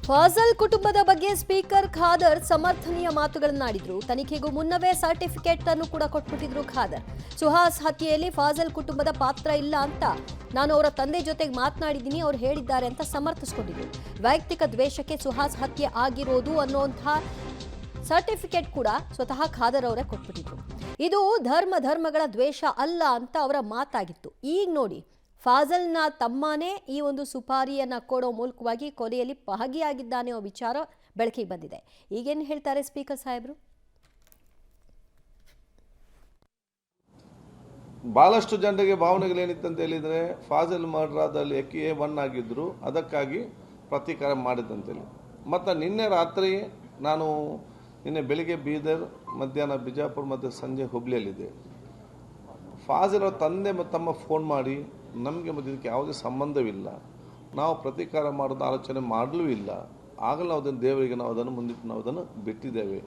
ಫಾಜಲ್ ಕುಟುಂಬದ ಬಗ್ಗೆ ಸ್ಪೀಕರ್ ಖಾದರ್ ಸಮರ್ಥನೀಯ ಮಾತುಗಳನ್ನಾಡಿದ್ರು. ತನಿಖೆಗೂ ಮುನ್ನವೇ ಸರ್ಟಿಫಿಕೇಟ್ ಅನ್ನು ಕೂಡ ಕೊಟ್ಬಿಟ್ಟಿದ್ರು ಖಾದರ್. ಸುಹಾಸ್ ಹತ್ಯೆಯಲ್ಲಿ ಫಾಜಲ್ ಕುಟುಂಬದ ಪಾತ್ರ ಇಲ್ಲ ಅಂತ ನಾನು ಅವರ ತಂದೆ ಜೊತೆಗೆ ಮಾತನಾಡಿದ್ದೀನಿ, ಅವ್ರು ಹೇಳಿದ್ದಾರೆ ಅಂತ ಸಮರ್ಥಿಸಿಕೊಂಡಿದ್ರು. ವೈಯಕ್ತಿಕ ದ್ವೇಷಕ್ಕೆ ಸುಹಾಸ್ ಹತ್ಯೆ ಆಗಿರೋದು ಅನ್ನುವಂತಹ ಸರ್ಟಿಫಿಕೇಟ್ ಕೂಡ ಸ್ವತಃ ಖಾದರ್ ಅವರೇ ಕೊಟ್ಬಿಟ್ಟಿದ್ರು. ಇದು ಧರ್ಮಗಳ ದ್ವೇಷ ಅಲ್ಲ ಅಂತ ಅವರ ಮಾತಾಗಿತ್ತು. ಈಗ ನೋಡಿ, ಫಾಜಲ್ನ ತಮ್ಮನೇ ಈ ಒಂದು ಸುಪಾರಿಯನ್ನ ಕೊಡೋ ಮೂಲಕವಾಗಿ ಕೊಲೆಯಲ್ಲಿ ಭಾಗಿಯಾಗಿದ್ದಾನೆ ಅನ್ನೋ ವಿಚಾರ ಬೆಳಕಿಗೆ ಬಂದಿದೆ. ಈಗೇನು ಹೇಳ್ತಾರೆ ಸ್ಪೀಕರ್ ಸಾಹೇಬರು? ಬಹಳಷ್ಟು ಜನರಿಗೆ ಭಾವನೆಗಳೇನಿತ್ತಂತ ಹೇಳಿದರೆ, ಫಾಜಲ್ ಮರ್ಡರ್ ಆದಲ್ಲಿ AK-1 ಆಗಿದ್ದರು, ಅದಕ್ಕಾಗಿ ಪ್ರತೀಕಾರ ಮಾಡಿದ್ದಂತೇಳಿ. ಮತ್ತು ನಿನ್ನೆ ರಾತ್ರಿ ನಿನ್ನೆ ಬೆಳಿಗ್ಗೆ ಬೀದರ್, ಮಧ್ಯಾಹ್ನ ಬಿಜಾಪುರ ಮತ್ತು ಸಂಜೆ ಹುಬ್ಳಿಯಲ್ಲಿದೆ. ಫಾಜಲ್ ಅವ್ರ ತಂದೆ ಮತ್ತು ತಮ್ಮ ಫೋನ್ ಮಾಡಿ, ನಮಗೆ ಮತ್ತು ಇದಕ್ಕೆ ಯಾವುದೇ ಸಂಬಂಧವಿಲ್ಲ, ನಾವು ಪ್ರತೀಕಾರ ಮಾಡೋದು ಆಲೋಚನೆ ಮಾಡಲೂ ಇಲ್ಲ, ಆಗಲೂ ನಾವು ಅದನ್ನು ದೇವರಿಗೆ ಮುಂದಿಟ್ಟು ನಾವು ಅದನ್ನು ಬಿಟ್ಟಿದ್ದೇವೆ.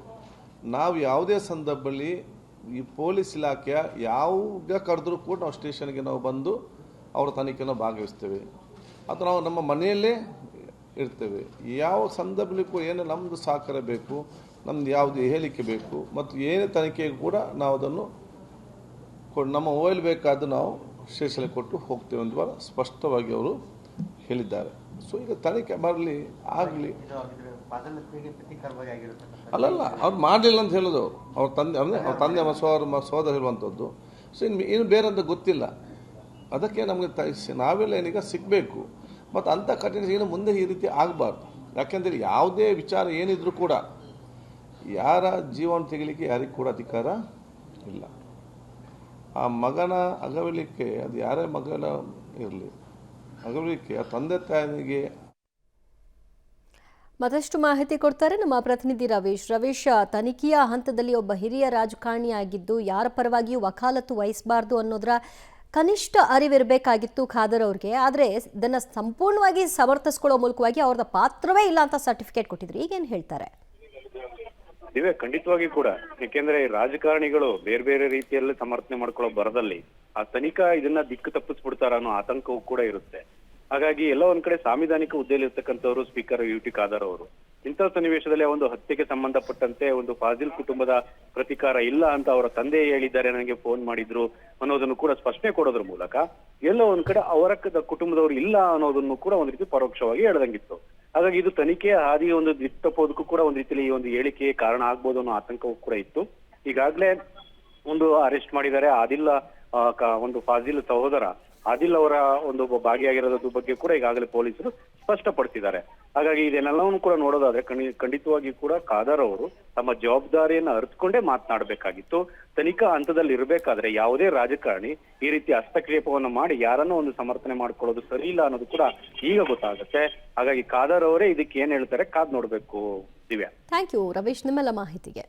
ನಾವು ಯಾವುದೇ ಸಂದರ್ಭದಲ್ಲಿ ಈ ಪೊಲೀಸ್ ಇಲಾಖೆಯ ಯಾವಾಗ ಕರೆದ್ರೂ ಕೂಡ ನಾವು ಸ್ಟೇಷನ್ಗೆ ನಾವು ಬಂದು ಅವರ ತನಿಖೆಯನ್ನು ಭಾಗವಹಿಸ್ತೇವೆ, ಅಥವಾ ನಾವು ನಮ್ಮ ಮನೆಯಲ್ಲೇ ಇರ್ತೇವೆ. ಯಾವ ಸಂದರ್ಭದಲ್ಲಿ ಕೂಡ ಏನು ನಮ್ಮದು ಸಹಕಾರ ಬೇಕು, ನಮ್ಮದು ಯಾವುದು ಹೇಳಿಕೆ ಬೇಕು, ಮತ್ತು ಏನೇ ತನಿಖೆಗೂ ಕೂಡ ನಾವು ಅದನ್ನು ನಮ್ಮ ಬೇಕಾದ ನಾವು ಸ್ಟೇಷನ್ಗೆ ಕೊಟ್ಟು ಹೋಗ್ತೇವೆ ಅಂತ ಸ್ಪಷ್ಟವಾಗಿ ಅವರು ಹೇಳಿದ್ದಾರೆ. ಸೊ ಈಗ ತನಿಖೆ ಬರಲಿ ಆಗಲಿ, ಅಲ್ಲಲ್ಲ ಅವ್ರು ಮಾಡಲಿಲ್ಲ ಅಂತ ಹೇಳೋದು ಅವ್ರ ತಂದೆ, ಅಂದರೆ ಅವ್ರ ತಂದೆ ಸೋದರ ಹೇಳುವಂಥದ್ದು. ಸೊ ಇನ್ನು ಬೇರೆ ಅಂತ ಗೊತ್ತಿಲ್ಲ. ಅದಕ್ಕೆ ನಮಗೆ ನಾವೆಲ್ಲ ಏನೀಗ ಸಿಗಬೇಕು, ಮತ್ತು ಅಂಥ ಕಠಿಣ ಏನು ಮುಂದೆ ಈ ರೀತಿ ಆಗಬಾರ್ದು. ಯಾಕೆಂದರೆ ಯಾವುದೇ ವಿಚಾರ ಏನಿದ್ರೂ ಕೂಡ ಯಾರ ಜೀವನ ತೆಗಿಲಿಕ್ಕೆ ಯಾರಿಗೂ ಕೂಡ ಅಧಿಕಾರ ಇಲ್ಲ. ಆ ಮಗನ ಅಗವಲಿಕ್ಕೆ, ಅದು ಯಾರೇ ಮಗನ ಇರಲಿ, ಅಗವಲಿಕ್ಕೆ ಆ ತಂದೆ ತಾಯಿಗೆ. ಮತ್ತಷ್ಟು ಮಾಹಿತಿ ಕೊಡ್ತಾರೆ ನಮ್ಮ ಪ್ರತಿನಿಧಿ ರವೀಶ್. ತನಿಖೆಯ ಹಂತದಲ್ಲಿ ಒಬ್ಬ ಹಿರಿಯ ರಾಜಕಾರಣಿಯಾಗಿದ್ದು ಯಾರ ಪರವಾಗಿಯೂ ವಕಾಲತ್ತು ವಹಿಸಬಾರ್ದು ಅನ್ನೋದರ ಕನಿಷ್ಠ ಅರಿವಿರಬೇಕಾಗಿತ್ತು ಖಾದರ್ ಅವ್ರಿಗೆ. ಆದರೆ ಇದನ್ನು ಸಂಪೂರ್ಣವಾಗಿ ಸಮರ್ಥಿಸ್ಕೊಳ್ಳೋ ಮೂಲಕವಾಗಿ ಅವ್ರದ ಪಾತ್ರವೇ ಇಲ್ಲ ಅಂತ ಸರ್ಟಿಫಿಕೇಟ್ ಕೊಟ್ಟಿದ್ರು. ಈಗೇನು ಹೇಳ್ತಾರೆ? ಇವೆ ಖಂಡಿತವಾಗಿ ಕೂಡ, ಯಾಕೆಂದ್ರೆ ರಾಜಕಾರಣಿಗಳು ಬೇರೆ ಬೇರೆ ರೀತಿಯಲ್ಲಿ ಸಮರ್ಥನೆ ಮಾಡ್ಕೊಳ್ಳೋ ಬರದಲ್ಲಿ ಆ ತನಿಖಾ ಇದನ್ನ ದಿಕ್ಕು ತಪ್ಪಿಸ್ಬಿಡ್ತಾರ ಅನ್ನೋ ಆತಂಕವೂ ಕೂಡ ಇರುತ್ತೆ. ಹಾಗಾಗಿ ಎಲ್ಲ ಒಂದ್ ಕಡೆ ಸಾಂವಿಧಾನಿಕ ಹುದ್ದೆಯಲ್ಲಿ ಇರ್ತಕ್ಕಂಥವ್ರು ಸ್ಪೀಕರ್ UT ಖಾದರ್ ಅವರು ಇಂಥ ಸನ್ನಿವೇಶದಲ್ಲಿ ಒಂದು ಹತ್ಯೆಗೆ ಸಂಬಂಧಪಟ್ಟಂತೆ ಒಂದು ಫಾಜಿಲ್ ಕುಟುಂಬದ ಪ್ರತೀಕಾರ ಇಲ್ಲ ಅಂತ ಅವರ ತಂದೆ ಹೇಳಿದ್ದಾರೆ, ನನಗೆ ಫೋನ್ ಮಾಡಿದ್ರು ಅನ್ನೋದನ್ನು ಕೂಡ ಸ್ಪಷ್ಟನೆ ಕೊಡೋದ್ರ ಮೂಲಕ ಎಲ್ಲೋ ಒಂದ್ ಕಡೆ ಅವರ ಕುಟುಂಬದವರು ಇಲ್ಲ ಅನ್ನೋದನ್ನು ಕೂಡ ಒಂದ್ ರೀತಿ ಪರೋಕ್ಷವಾಗಿ ಹೇಳ್ದಂಗಿತ್ತು. ಹಾಗಾಗಿ ಇದು ತನಿಖೆಯ ಹಾದಿ ಒಂದು ದಿಕ್ಕು ತಪ್ಪೋದಕ್ಕೂ ಕೂಡ ಒಂದ್ ರೀತಿಯಲ್ಲಿ ಈ ಒಂದು ಹೇಳಿಕೆ ಕಾರಣ ಆಗ್ಬೋದು ಅನ್ನೋ ಆತಂಕವೂ ಕೂಡ ಇತ್ತು. ಈಗಾಗಲೇ ಒಂದು ಅರೆಸ್ಟ್ ಮಾಡಿದ್ದಾರೆ. ಆದಿಲ್ ಒಂದು ಫಾಜಿಲ್ ಸಹೋದರ ಆದಿಲ್ ಅವರ ಒಂದು ಭಾಗಿಯಾಗಿರೋದ್ರ ಬಗ್ಗೆ ಕೂಡ ಈಗಾಗಲೇ ಪೊಲೀಸರು ಸ್ಪಷ್ಟಪಡಿಸಿದ್ದಾರೆ. ಹಾಗಾಗಿ ಇದನ್ನೆಲ್ಲವನ್ನು ಕೂಡ ನೋಡೋದಾದ್ರೆ ಖಂಡಿತವಾಗಿ ಕೂಡ ಖಾದರ್ ಅವರು ತಮ್ಮ ಜವಾಬ್ದಾರಿಯನ್ನ ಅರಿತುಕೊಂಡೇ ಮಾತನಾಡಬೇಕಾಗಿತ್ತು. ತನಿಖಾ ಹಂತದಲ್ಲಿ ಇರಬೇಕಾದ್ರೆ ಯಾವುದೇ ರಾಜಕಾರಣಿ ಈ ರೀತಿ ಹಸ್ತಕ್ಷೇಪವನ್ನು ಮಾಡಿ ಯಾರನ್ನೋ ಒಂದು ಸಮರ್ಥನೆ ಮಾಡ್ಕೊಳ್ಳೋದು ಸರಿ ಇಲ್ಲ ಅನ್ನೋದು ಕೂಡ ಈಗ ಗೊತ್ತಾಗುತ್ತೆ. ಹಾಗಾಗಿ ಖಾದರ್ ಅವರೇ ಇದಕ್ಕೆ ಏನ್ ಹೇಳ್ತಾರೆ ಕಾದ್ ನೋಡ್ಬೇಕು. ದಿವ್ಯಾ, ಥ್ಯಾಂಕ್ ಯು ರವೀಶ್ ನಿಮ್ಮೆಲ್ಲ ಮಾಹಿತಿಗೆ.